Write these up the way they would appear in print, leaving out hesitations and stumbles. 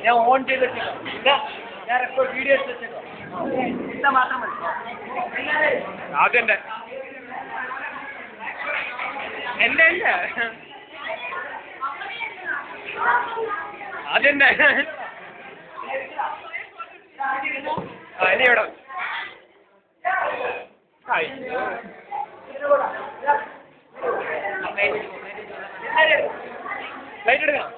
ഞാൻ ഓൺ ചെയ്ത് വെച്ചേക്കാം. ഞാൻ റെക്കോർഡ് വീഡിയോ എടുത്ത് വെച്ചേക്കാം. ഇത്ര മാത്രം മതി. അതെന്റെ എന്റെ എന്റെ അതെന്റെ ഇനി ഇവിടെ ലൈറ്റ് എടുക്കണം.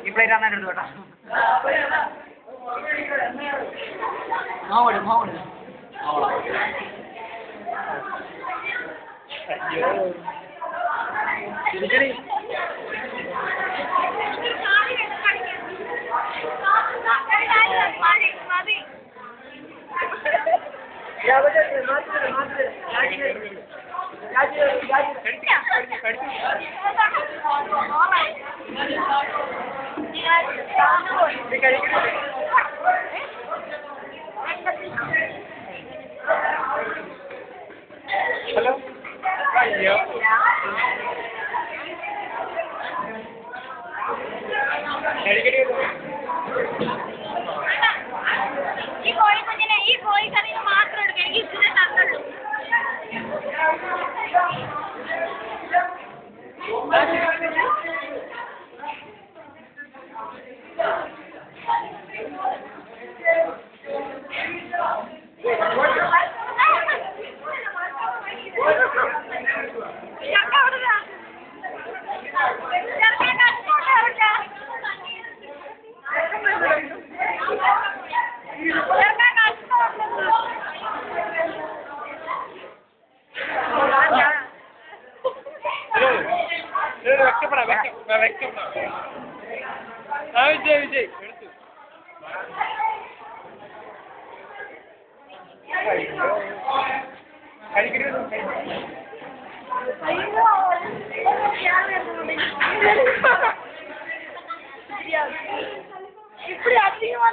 ഈ പ്ലേറ്റ് ആണ് എടുത്തു കേട്ടോ. മാവോട് മാവോട് ശരി ഹലോ അയ്യോ ഈ കോഴി കുഞ്ഞിനെ ഈ കോഴി കറിയിൽ മാത്രം എടുക്കുക. എനിക്ക് ഇതിനെ തന്നുള്ളൂ. വിജയ് വിജയ് എടുത്തു இப்படி அதிகமா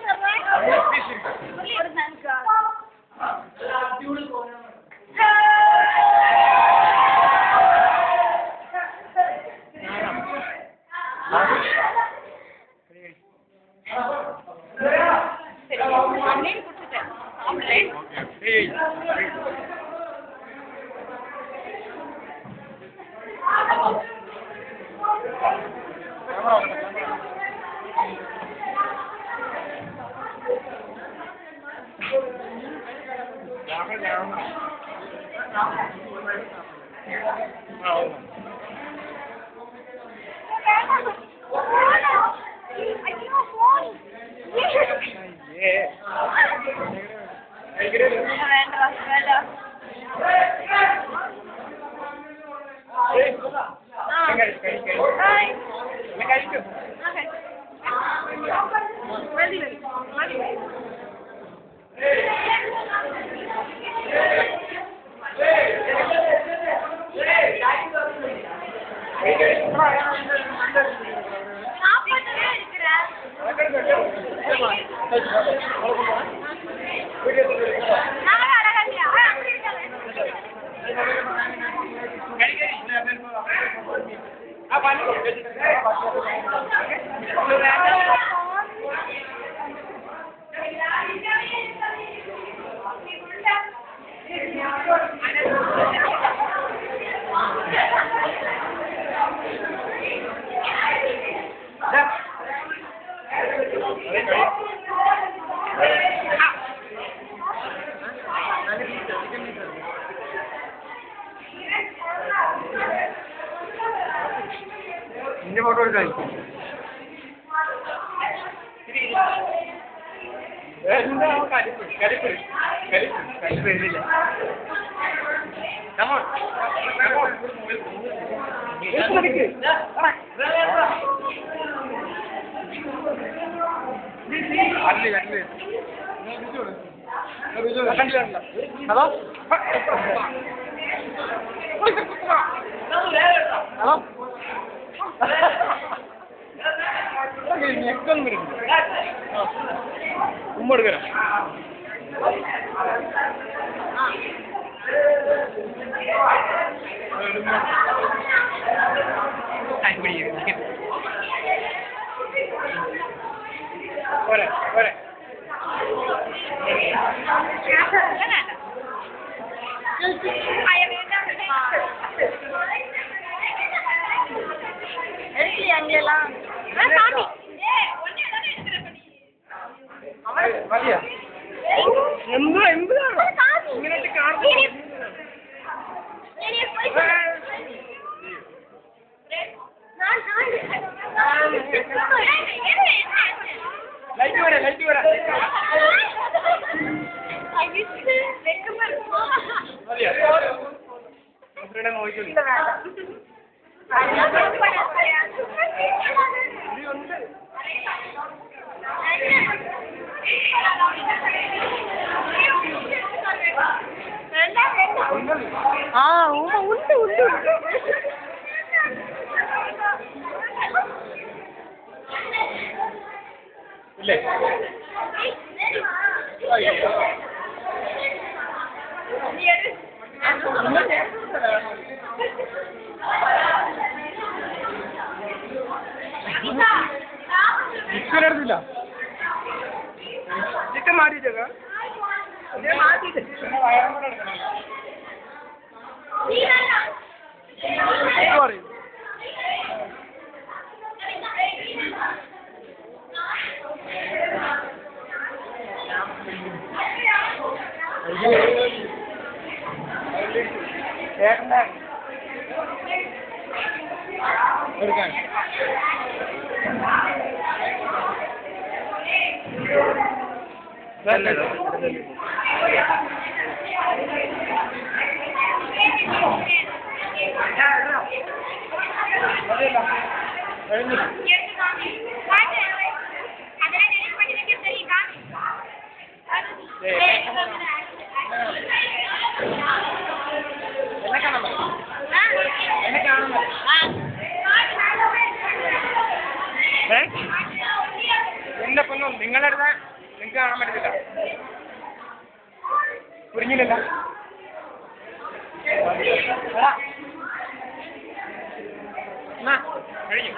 നിന്റെ ഫോട്ടോ എടുക്കാൻ ഹലോ ഹലോ ഞെക്കൊന്നും വരുന്നു ഉമ്മ എടുക്കരാ எங்கெல்லாம் சாமி മതിയോ എന്താണ് ഇങ്ങനെ ലൈറ്റ് വരാ മതിയോ നോക്കിക്കോളി ആ ഉണ്ട് ഇല്ലേ ചിക്കൻ ചിക്കൻ മാറ്റിച്ചേക്ക വയറും കൂടെ എടുക്കണം പറയും എടുക്കാൻ എന്റെ പൊന്നും നിങ്ങളെടുത്ത നിങ്ങൾക്ക് കാണാൻ പറ്റത്തില്ല പുരിഞ്ഞില്ലല്ല കഴിഞ്ഞു